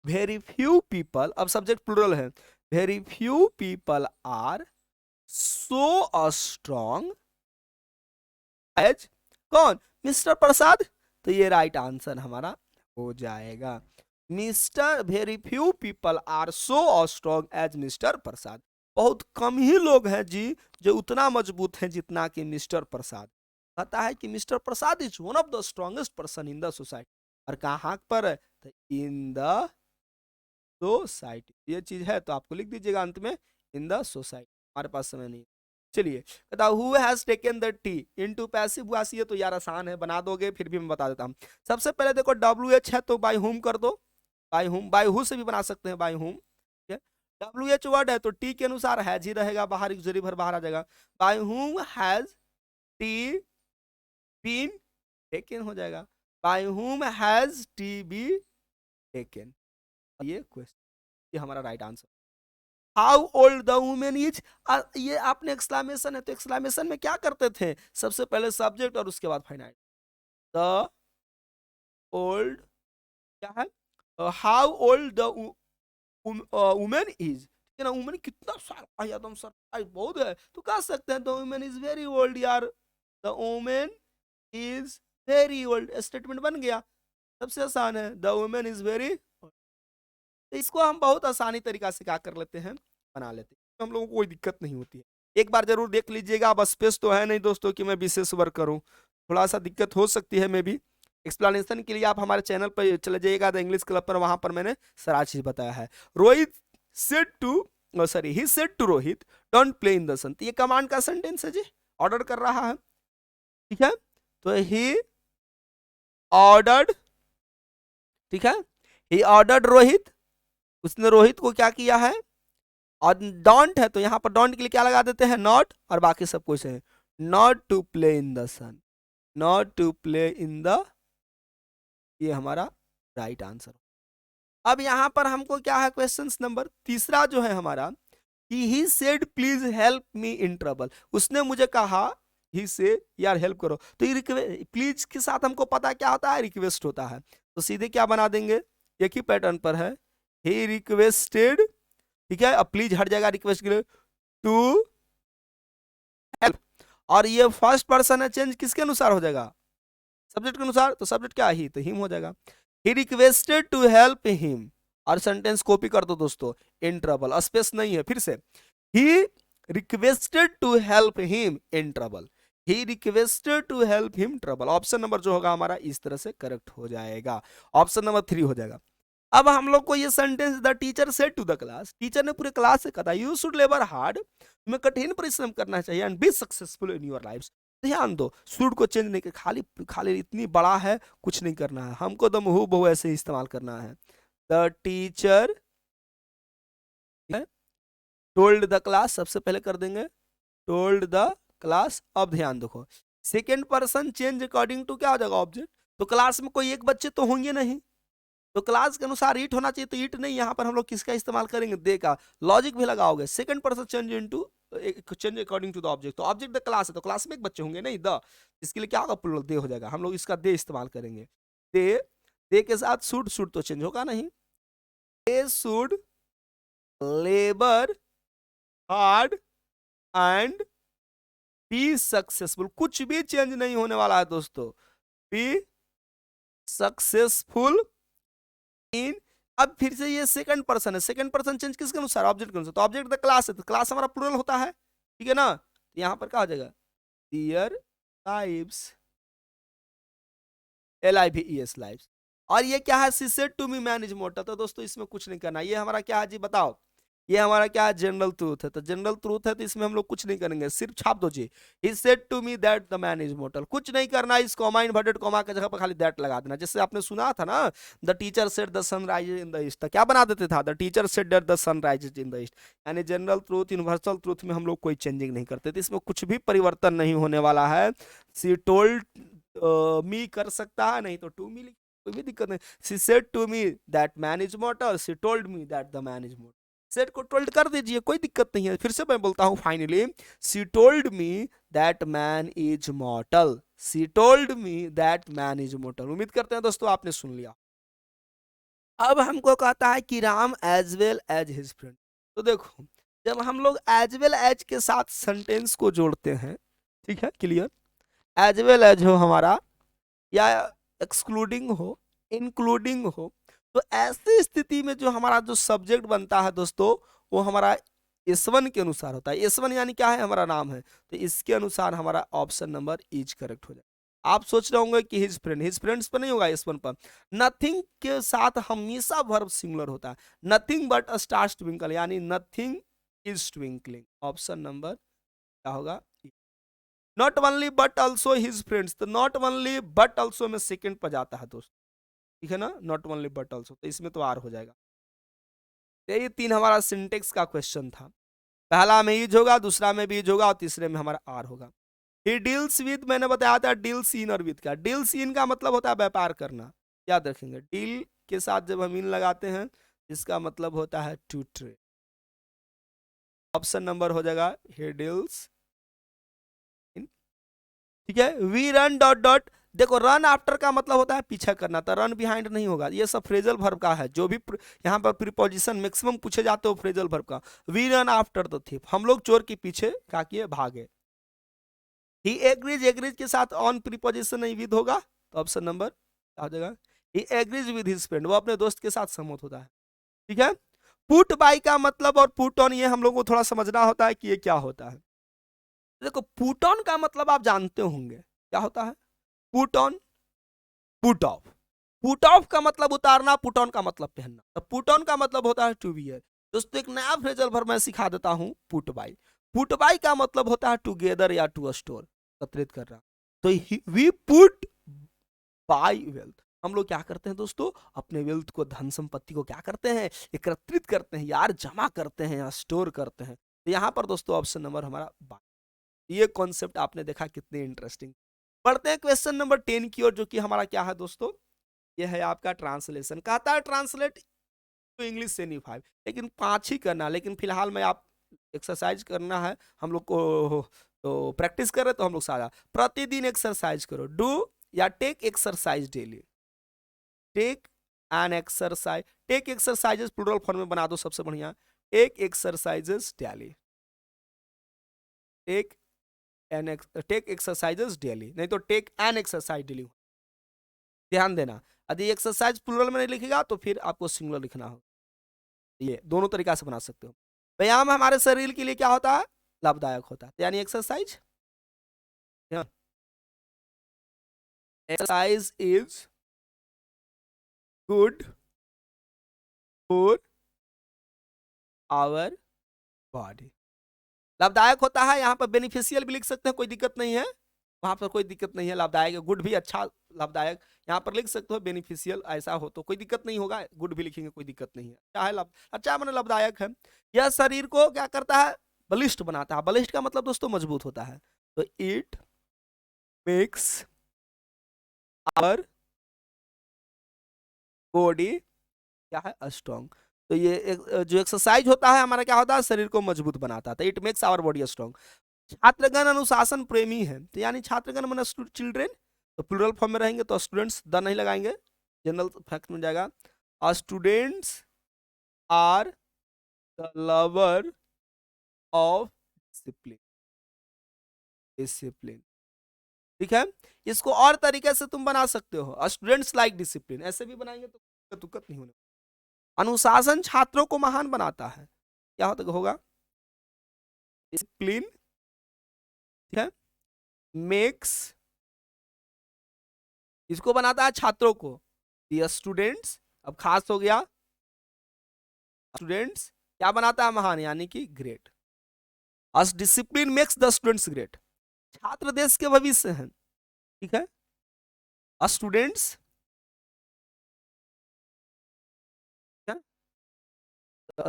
A: वेरी फ्यू पीपल, अब सब्जेक्ट प्लूरल है, very few people are so strong as कौन, मिस्टर प्रसाद। तो ये राइट आंसर हमारा हो जाएगा। Mister, very few people are so strong as mister Prasad. बहुत कम ही लोग हैं जी जो उतना मजबूत हैं जितना कि मिस्टर प्रसाद। कहता है कि mister Prasad is one of the strongest person in the society. और कहाँ पर है, तो इन द सोसाइटी। ये चीज है तो आपको लिख दीजिएगा अंत में इन द सोसाइटी, हमारे पास समय नहीं। चलिए, कहता who has taken the T into passive voice. ये तो यार आसान है, बना दोगे, फिर भी मैं बता देता हूँ। सबसे पहले देखो WH है तो बाय हुम कर दो, बाय हुम, बाय हु से भी बना सकते हैं, बाय हुम। ठीक है, WH वर्ड है तो टी के अनुसार हैज ही रहेगा, बाहर जरी भर बाहर आ जाएगा। By whom has T been taken हो जाएगा, by whom has T be taken. ये क्वेश्चन, ये हमारा right answer. How old the women is, ये आपने एक्सक्लेमेशन है तो एक्सक्लेमेशन में क्या करते थे, सबसे पहले सब्जेक्ट और उसके बाद फाइनाइट। द ओल्ड क्या है, how old the women is, ठीक है ना, वुमेन कितना सारा एकदम सरप्राइज बहुत है, तो कह सकते हैं the women is very old यार, the women is very old, statement बन गया। सबसे आसान है, द वुमेन इज वेरी। तो इसको हम बहुत आसानी तरीका से क्या कर लेते हैं, बना लेते हैं, तो हम लोगों को कोई दिक्कत नहीं होती है। एक बार जरूर देख लीजिएगा। अब स्पेस तो है नहीं दोस्तों कि मैं विशेष वर्क करूं, थोड़ा सा दिक्कत हो सकती है। मैं भी एक्सप्लेनेशन के लिए आप हमारे चैनल पर चले जाइएगा द इंग्लिश क्लब पर, वहां पर मैंने सारा चीज बताया है। Rohit said to sorry he said to Rohit don't play in the sun. ये कमांड का सेंटेंस है जी, ऑर्डर कर रहा है, ठीक है। तो ही ऑर्डर्ड, ठीक है, ही ऑर्डर्ड रोहित, उसने रोहित को क्या किया है, और डोंट है तो यहाँ पर डोंट के लिए क्या लगा देते हैं, नॉट, और बाकी सब कुछ है, not to play in the sun, not to play in the, ये हमारा राइट आंसर। अब यहाँ पर हमको क्या है, क्वेश्चन नंबर तीसरा जो है हमारा, कि he said please help me in trouble, उसने मुझे कहा, ही से यार हेल्प करो, तो ये प्लीज के साथ हमको पता क्या होता है, रिक्वेस्ट होता है, तो सीधे क्या बना देंगे, एक ही पैटर्न पर है, ही रिक्वेस्टेड, ठीक है, अब प्लीज हट जाएगा रिक्वेस्ट के लिए, टू हेल्प, और ये फर्स्ट पर्सन है, चेंज किसके अनुसार हो जाएगा, सब्जेक्ट के अनुसार, तो सब्जेक्ट क्या ही, तो हिम हो जाएगा, he requested to help him, और सेंटेंस कॉपी कर दो दोस्तों, इन ट्रबल, स्पेस नहीं है, फिर से, he requested to help him in trouble, he requested to help him trouble, option number जो होगा हमारा इस तरह से करेक्ट हो जाएगा, ऑप्शन नंबर 3 हो जाएगा। अब हम लोग को ये sentence, the teacher said to the class, teacher ने पूरे क्लास से कहा, यू शुड लेबर हार्ड, तुम्हें कठिन परिश्रम करना चाहिए, and be successful in your life, ध्यान दो, शुड को चेंज नहीं कर, खाली खाली इतनी बड़ा है, कुछ नहीं करना है हमको, तो मुहू बहु ऐसे ही इस्तेमाल करना है, the teacher told the class, सबसे पहले कर देंगे टोल्ड द क्लास। अब ध्यान देखो, second person change according to क्या हो जाएगा, ऑब्जेक्ट, तो क्लास में कोई एक बच्चे तो होंगे नहीं, तो क्लास के अनुसार ईट होना चाहिए, तो ईट नहीं, यहाँ पर हम लोग किसका इस्तेमाल करेंगे, दे का, लॉजिक भी लगाओगे, second person change into, change according to the object, तो ऑब्जेक्ट द क्लास है, तो क्लास में एक बच्चे होंगे नहीं, द, इसके लिए क्या होगा, प्लूरल दे हो जाएगा, हम लोग इसका दे इस्तेमाल करेंगे, दे, दे के साथ शुड, शुड तो चेंज होगा नहीं, they should labour hard and be successful, कुछ भी चेंज नहीं होने वाला है दोस्तों, बी सक्सेसफुल इन, अब फिर से ये सेकंड पर्सन है, सेकंड पर्सन चेंज किसके अनुसार, ऑब्जेक्ट के अनुसार, तो ऑब्जेक्ट द क्लास है, तो क्लास हमारा प्लूरल होता है, ठीक है ना, तो यहाँ पर क्या हो जाएगा, देयर लाइव्स, LIVES लाइव्स, और ये क्या है, she said to me man is मोटा, तो दोस्तों इसमें कुछ नहीं करना, ये हमारा क्या है जी बताओ, ये हमारा क्या है, जनरल ट्रूथ है, तो जनरल ट्रूथ है तो इसमें हम लोग कुछ नहीं करेंगे, सिर्फ छाप दो जी, he said to me that the man is mortal, कुछ नहीं करना, इस कॉमा इन्वर्टेड कॉमा की जगह पर खाली दैट लगा देना, जैसे आपने सुना था ना, the teacher said the sun rises in the east, क्या बना देते था, the teacher said that the sun rises in the east, यानी जनरल ट्रूथ यूनिवर्सल ट्रूथ में हम लोग कोई चेंजिंग नहीं करते थे, इसमें कुछ भी परिवर्तन नहीं होने वाला है, सी टोल्ड मी कर सकता है, नहीं तो टू मी, कोई भी दिक्कत नहीं, she said to me that man is mortal, she told me that the man is mortal, said को टोल्ड कर दीजिए, कोई दिक्कत नहीं है, फिर से मैं बोलता हूं finally, C told me that man is mortal, she told me that man is मॉर्टल, उम्मीद करते हैं दोस्तों आपने सुन लिया। अब हमको कहता है कि Ram as well as his friend, तो देखो जब हम लोग एज वेल एज के साथ सेंटेंस को जोड़ते हैं, ठीक है क्लियर, एज वेल एज हो हमारा, या एक्सक्लूडिंग हो, इंक्लूडिंग हो, तो ऐसी स्थिति में जो हमारा जो सब्जेक्ट बनता है दोस्तों, वो हमारा S1 के अनुसार होता है, S1 यानी क्या है, हमारा नाम है, तो इसके अनुसार हमारा ऑप्शन नंबर इज करेक्ट हो जाए। आप सोच रहे होंगे कि हिज फ्रेंड्स पर नहीं होगा, S1 पर, नथिंग के साथ हमेशा वर्ब सिंगुलर होता है, नथिंग बट स्टार्स ट्विंकल, यानी nothing is twinkling, option number क्या होगा, not only but also his friends, तो नॉट ओनली बट ऑल्सो में सेकंड पर जाता है दोस्तों, ठीक है ना, नॉट ओनली बट ऑल्सो, तो इसमें तो आर हो जाएगा। ये 3 हमारा सिंटेक्स का क्वेश्चन था, पहला में ईज होगा, दूसरा में भी ईज होगा, और तीसरे में हमारा आर होगा। ही डील्स विद, मैंने बताया था डील सीन और विद का, डील सीन का मतलब होता है व्यापार करना, याद रखेंगे, डील के साथ जब हम इन लगाते हैं इसका मतलब होता है टू ट्रेड, ऑप्शन नंबर हो जाएगा ही डील्स, ठीक है, वी रन डॉट डॉट, देखो रन आफ्टर का मतलब होता है पीछा करना, तो रन बिहाइंड नहीं होगा, ये सब फ्रेजल वर्ब का है, जो भी यहाँ पर प्रीपोजिशन मैक्सिमम पूछे जाते हो फ्रेजल वर्ब का, we run after the thief, हम लोग चोर के पीछे क्या किए, भागे, ही एग्रीज, एग्रीज के साथ ऑन प्रीपोजिशन नहीं विद होगा, तो ऑप्शन नंबर आ जाएगा, he agrees with his friend, वो अपने दोस्त के साथ सहमत होता है, ठीक है। पुट बाई का मतलब और पुट ऑन, ये हम लोग को थोड़ा समझना होता है कि ये क्या होता है, देखो पुट ऑन का मतलब आप जानते होंगे क्या होता है, put on, put off, put off का मतलब उतारना, पुट ऑन का मतलब पहनना, तो पुट ऑन का मतलब होता है टू वियर। दोस्तों एक नया फ्रेजल वर्ब मैं सिखा देता हूं, पुट बाई, पुट बाई का मतलब होता है टुगेदर या टू स्टोर, एकत्रित करना, तो वी पुट बाई वेल्थ, हम लोग क्या करते हैं दोस्तों, अपने वेल्थ को, धन संपत्ति को क्या करते हैं, एकत्रित करते हैं यार, जमा करते हैं या स्टोर करते हैं। तो यहाँ पर दोस्तों ऑप्शन नंबर हमारा ये कॉन्सेप्ट आपने देखा कितने इंटरेस्टिंग। पढ़ते हैं क्वेश्चन नंबर 10 की ओर, जो कि हमारा क्या है दोस्तों, ये है आपका ट्रांसलेशन। कहता है ट्रांसलेट टू इंग्लिश से नहीं 5, लेकिन 5 ही करना। लेकिन फिलहाल में आप एक्सरसाइज करना है हम लोग को, तो प्रैक्टिस कर रहे तो हम लोग सारा प्रतिदिन एक्सरसाइज करो। डू या take exercise daily, take an exercise, take exercises plural form में बना दो सबसे बढ़िया, take exercises daily, take take exercises daily, नहीं तो टेक एन एक्सरसाइज डेली। ध्यान देना, यदि एक्सरसाइज प्लूरल में नहीं लिखेगा तो फिर आपको सिंगुलर लिखना हो। ये दोनों तरीका से बना सकते हो। व्यायाम हमारे शरीर के लिए क्या होता है, लाभदायक होता है, यानी exercise, exercise is good for our body. लाभदायक होता है, यहाँ पर बेनिफिशियल भी लिख सकते हैं, कोई दिक्कत नहीं है, वहां पर कोई दिक्कत नहीं है। लाभदायक, गुड भी अच्छा, लाभदायक यहाँ पर लिख सकते हो, बेनिफिशियल ऐसा हो तो कोई दिक्कत नहीं होगा, गुड भी लिखेंगे कोई दिक्कत नहीं है। अच्छा है, लाभ अच्छा मैंने लाभदायक है। यह शरीर को क्या करता है, बलिष्ठ बनाता है। बलिष्ठ का मतलब दोस्तों मजबूत होता है। तो इट मेक्स आवर बॉडी क्या है, स्ट्रॉन्ग। तो ये जो एक्सरसाइज होता है हमारा क्या होता है, शरीर को मजबूत बनाता है। तो it makes our body strong. छात्रगण अनुशासन प्रेमी है, तो यानी छात्रगण मैंने चिल्ड्रेन, तो प्लूरल फॉर्म में रहेंगे तो स्टूडेंट्स द नहीं लगाएंगे, जनरल फैक्ट में जाएगा। Students are the lover of discipline, discipline, ठीक है। इसको और तरीके से तुम बना सकते हो, स्टूडेंट्स लाइक डिसिप्लिन, ऐसे भी बनाएंगे तो दिक्कत नहीं होने। अनुशासन छात्रों को महान बनाता है, क्या होगा, डिसिप्लिन, ठीक है, मेक्स, इसको बनाता है छात्रों को, स्टूडेंट्स, अब खास हो गया, स्टूडेंट्स क्या बनाता है, महान, यानी कि great. Us discipline makes the students great. छात्र देश के भविष्य हैं, ठीक है। स्टूडेंट्स,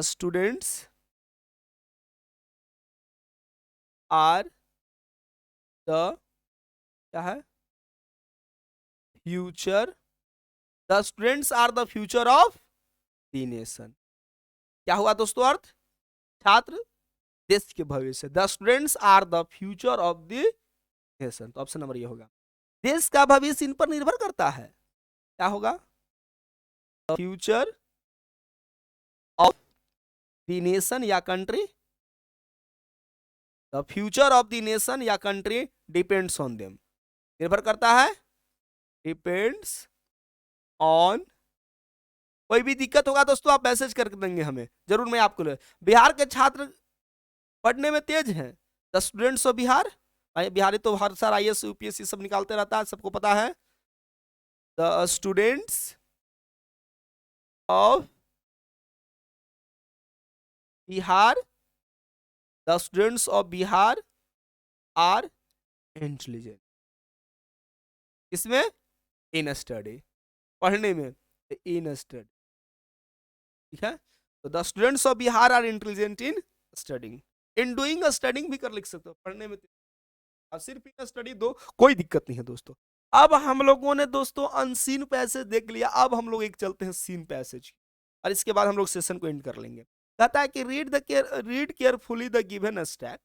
A: स्टूडेंट्स आर द क्या है, future, the students are the future of the nation. क्या हुआ दोस्तों अर्थ, छात्र देश के भविष्य, the students are the future of the nation. तो ऑप्शन नंबर ये होगा। देश का भविष्य इन पर निर्भर करता है, क्या होगा, फ्यूचर ऑफ द नेशन या country, the future of the nation या कंट्री डिपेंड्स ऑन देम, निर्भर करता है, डिपेंड्स ऑन। कोई भी दिक्कत होगा दोस्तों आप मैसेज कर देंगे हमें, जरूर मैं आपको बिहार के छात्र पढ़ने में तेज हैं, the students of Bihar, Bihari तो हर साल IAS UPSC सब निकालते रहता है, सबको पता है। The students of Bihar, the students of Bihar are intelligent, इसमें इन स्टडी, पढ़ने में इन स्टडी, ठीक है। तो the students of Bihar are intelligent in studying, in doing studying भी कर लिख सकते हो, पढ़ने में अब सिर्फ इन स्टडी दो, कोई दिक्कत नहीं है दोस्तों। अब हम लोगों ने दोस्तों अनसीन पैसेज देख लिया, अब हम लोग एक चलते हैं सीन पैसेज, और इसके बाद हम लोग सेशन को एंड कर लेंगे। कहता है कि read carefully the given step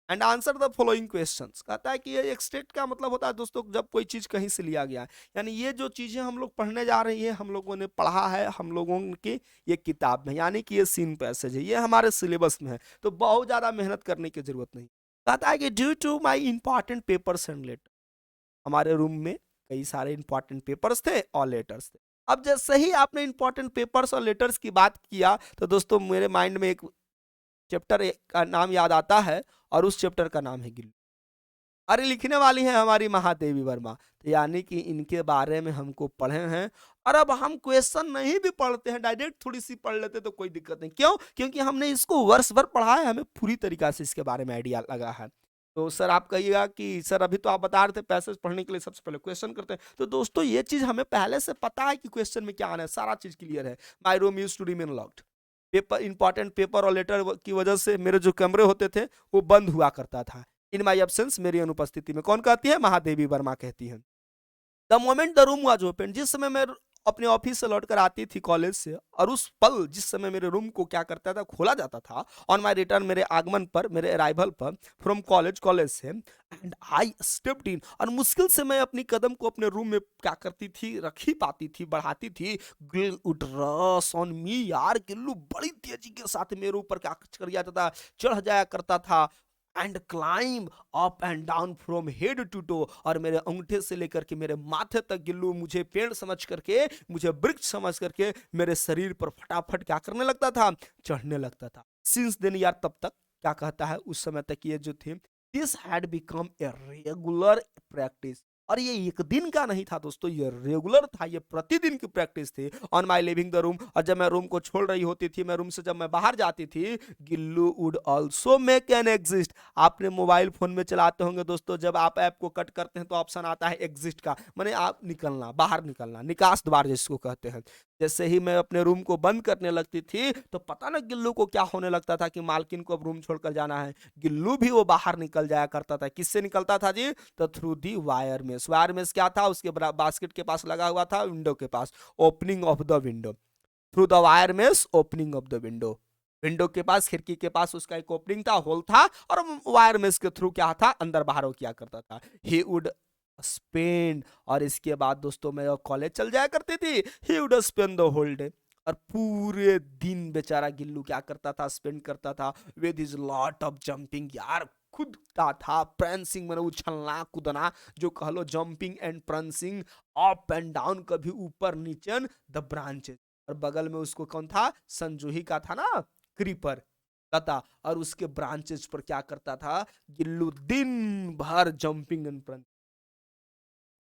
A: and answer the following questions. कहता है कि ये एक्सट्रैक्ट का मतलब होता है दोस्तों जब कोई चीज कहीं से लिया गया है, यानी ये जो चीजें हम लोग पढ़ने जा रही है, हम लोगों ने पढ़ा है, हम लोगों की ये किताब में, यानी कि ये सीन पैसेज है, ये हमारे सिलेबस में है, तो बहुत ज्यादा मेहनत करने की जरूरत नहीं। कहता है कि due to my important papers and letter, हमारे रूम में कई सारे इंपॉर्टेंट पेपर्स थे और लेटर्स थे। अब जैसे ही आपने इंपॉर्टेंट पेपर्स और लेटर्स की बात किया तो दोस्तों मेरे माइंड में एक चैप्टर का नाम याद आता है, और उस चैप्टर का नाम है गिल्लू। अरे लिखने वाली है हमारी महादेवी वर्मा, तो यानी कि इनके बारे में हमको पढ़े हैं, और अब हम क्वेश्चन नहीं भी पढ़ते हैं, डायरेक्ट थोड़ी सी पढ़ लेते तो कोई दिक्कत नहीं। क्यों, क्योंकि हमने इसको वर्ष भर पढ़ा है, हमें पूरी तरीका से इसके बारे में आइडिया लगा है। तो सर आप कहिएगा कि सर अभी तो आप बता रहे थे पैसेज पढ़ने के लिए सबसे पहले क्वेश्चन करते हैं, तो दोस्तों ये चीज हमें पहले से पता है कि क्वेश्चन में क्या आना है, सारा चीज क्लियर है। My room used to remain locked, paper important paper और लेटर की वजह से मेरे जो कमरे होते थे वो बंद हुआ करता था। इन माई एब्सेंस, मेरी अनुपस्थिति में। कौन कहती है? महादेवी वर्मा कहती है। The moment the room was open, जिस समय मैं अपने ऑफिस से लौट कर आती थी कॉलेज से, और उस पल जिस समय मेरे रूम को क्या करता था, खोला जाता था, ऑन माई रिटर्न, मेरे आगमन पर, मेरे अराइवल पर फ्रॉम कॉलेज, कॉलेज से, एंड आई स्टेप्ड इन, और मुश्किल से मैं अपनी कदम को अपने रूम में क्या करती थी, रख ही पाती थी, बढ़ाती थी, Gill would rush on me, यार गिल्लू बड़ी तेजी के साथ मेरे ऊपर क्या कर जाता था, चढ़ जाया करता था, and climb up and down from head to toe, और मेरे अंगूठे से लेकर के मेरे माथे तक गिल्लू मुझे पेड़ समझ करके, मुझे वृक्ष समझ करके मेरे शरीर पर फटाफट क्या करने लगता था, चढ़ने लगता था। सिंस देन, यार तब तक क्या कहता है, उस समय तक ये जो थी, this had become a regular practice, और ये एक दिन का नहीं था दोस्तों, ये रेगुलर था, ये प्रतिदिन की प्रैक्टिस थी। On my living the room, और जब मैं रूम को छोड़ रही होती थी, मैं रूम से जब मैं बाहर जाती थी, Gillu would also make an exist. आपने मोबाइल फोन में चलाते होंगे दोस्तों, जब आप ऐप को कट करते हैं तो ऑप्शन आता है एग्जिस्ट का, माने आप निकलना, बाहर निकलना, निकास द्वार जिसको कहते हैं। जैसे ही मैं अपने रूम को बंद करने लगती थी, तो पता ना गिल्लू को क्या होने लगता था कि मालकिन को अब रूम छोड़कर जाना है, गिल्लू भी वो बाहर निकल जाया करता था। किससे निकलता था जी? तो through the wire mess. Wire mess क्या था? उसके बास्केट के पास लगा हुआ था, विंडो के पास, opening of the window, through the wire mesh, opening of the window. Window के पास, खिड़की के पास उसका एक ओपनिंग था, होल था, और वायर मेस के थ्रू क्या था, अंदर बाहर वो किया करता था। ही वुड स्पेंड, और इसके बाद दोस्तों मैं कॉलेज चल जाया करती थी, he would spend the whole day, और पूरे दिन बेचारा गिल्लू क्या करता था, स्पेंड करता था with his lot of jumping, यार कूदता था, प्रेंसिंग मैंने उछलना कूदना जो कह लो, jumping and prancing, up and down, कभी ऊपर नीचे, द ब्रांचेस, और बगल में उसको कौन था, संजूही का था ना, क्रीपर लता, और उसके ब्रांचेस पर क्या करता था गिल्लू, दिन भर जंपिंग एंड प्रेंसिंग।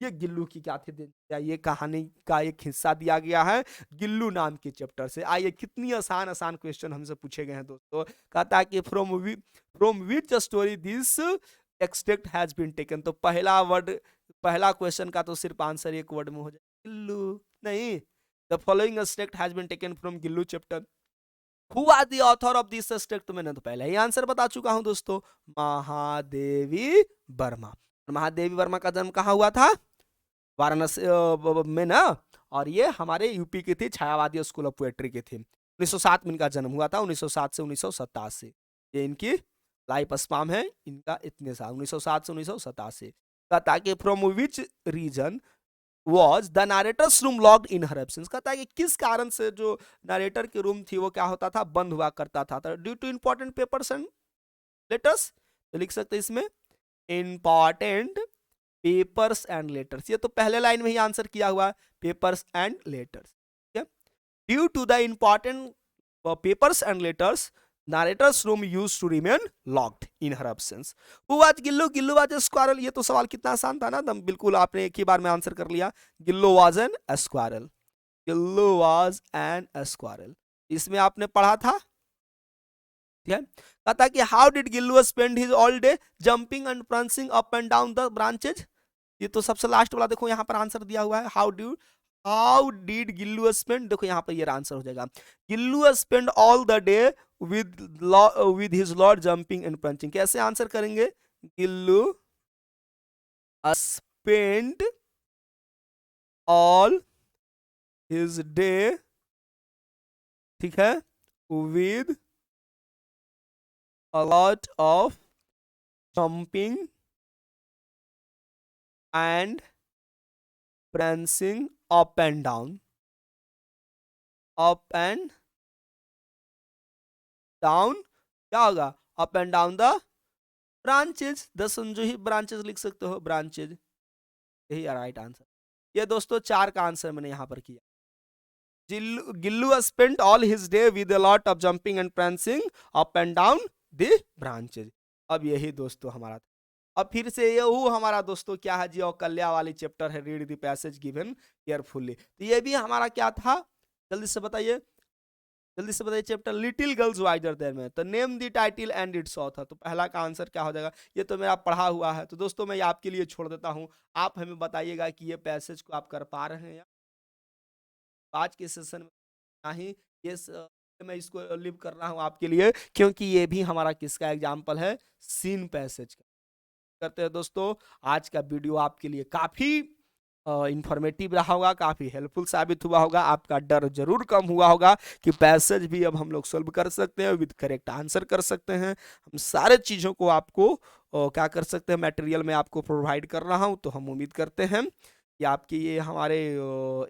A: ये गिल्लू की क्या थी, ये कहानी का एक हिस्सा दिया गया है गिल्लू नाम के चैप्टर से। आइए, कितनी आसान आसान क्वेश्चन हमसे पूछे गए हैं दोस्तों। कहता है कि from which story this extract has been taken, तो पहला वर्ड, पहला क्वेश्चन का तो सिर्फ आंसर एक वर्ड में हो जाए, गिल्लू नहीं। The following extract has been taken from Gillu chapter, who are the author of this extract, तो मैंने तो पहले ही आंसर बता चुका हूं दोस्तों, महादेवी वर्मा। महादेवी वर्मा का जन्म कहाँ हुआ था? वाराणसी में ना, और ये हमारे यूपी की थी, छायावादी स्कूल ऑफ पोएट्री की थी। 1907 में इनका जन्म हुआ था, 1907 से 1987, ये इनकी लाइफ स्पान है इनका, इतने साल, 1907 से 1987। कहता है कि from which region was the narrator's room locked in her absence, कहता है कि किस कारण से जो नरेटर की रूम थी वो क्या होता था, बंद हुआ करता था, due two important papers and letters, तो लिख सकते हैं इसमें इंपॉर्टेंट पेपर्स एंड लेटर्स, ये तो पहले लाइन में ही आंसर किया हुआ है, पेपर्स एंड लेटर्स, ठीक है। Due to the important papers and letters, narrator's room used to remain locked in her absence. Who was Gillu? Gillu was a squirrel, ये तो सवाल कितना आसान था ना, दम बिल्कुल आपने एक ही बार में आंसर कर लिया, Gillu was an squirrel, Gillu was an squirrel, इसमें आपने पढ़ा था, ठीक है। कहता कि how did Gillu spend his all day jumping and prancing up and down the branches, ये तो सबसे लास्ट वाला देखो यहाँ पर आंसर दिया हुआ है, हाउ डिड गिल्लू स्पेंड, देखो यहाँ पर ये आंसर हो जाएगा, Gillu spend all the day with his Lord jumping and punching. कैसे आंसर करेंगे? Gillu spend all his day, ठीक है, with a lot of jumping and prancing up and down, up and down, क्या होगा, up and down the branches, दसन जो ही branches लिख सकते हो, ब्रांचेज, यही राइट आंसर। ये दोस्तों 4 का आंसर मैंने यहां पर किया। Gillu spent all his day with a lot of jumping and prancing up and down the branches. अब यही दोस्तों हमारा था। अब फिर से ये वो हमारा दोस्तों क्या है जी, औकल्या वाली चैप्टर है, read the passage given carefully, तो ये भी हमारा क्या था, जल्दी से बताइए, जल्दी से बताइए chapter little girls wider there में, तो name the title and its author, तो पहला का आंसर क्या हो जाएगा, ये तो मेरा पढ़ा हुआ है। तो दोस्तों मैं ये आपके लिए छोड़ देता हूँ, आप हमें बताइएगा कि ये पैसेज को आप कर पा रहे हैं या आज के सेशन में नहीं। ये मैं इसको लिव कर रहा हूँ आपके लिए, क्योंकि ये भी हमारा किसका एग्जाम्पल है, सीन पैसेज का। करते हैं दोस्तों, आज का वीडियो आपके लिए काफी इंफॉर्मेटिव रहा होगा, काफी हेल्पफुल साबित हुआ होगा, आपका डर जरूर कम हुआ होगा कि पैसेज भी अब हम लोग सोल्व कर सकते हैं, विद करेक्ट आंसर कर सकते हैं। हम सारे चीजों को आपको क्या कर सकते हैं, मटेरियल में आपको प्रोवाइड कर रहा हूं। तो हम उम्मीद करते हैं कि आपके ये हमारे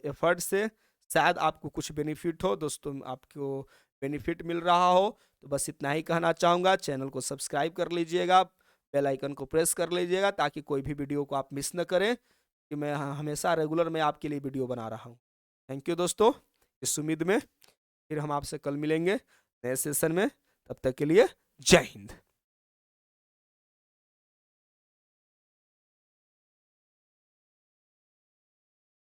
A: एफर्ट से शायद आपको कुछ बेनिफिट हो। दोस्तों आपको बेनिफिट मिल रहा हो तो बस इतना ही कहना चाहूँगा। चैनल को सब्सक्राइब कर लीजिएगा, बेल आइकन को प्रेस कर लीजिएगा, ताकि कोई भी वीडियो को आप मिस न करें, कि मैं हमेशा रेगुलर मैं आपके लिए वीडियो बना रहा हूँ। थैंक यू दोस्तों, इस उम्मीद में फिर हम आपसे कल मिलेंगे नए सेशन में। तब तक के लिए जय हिंद।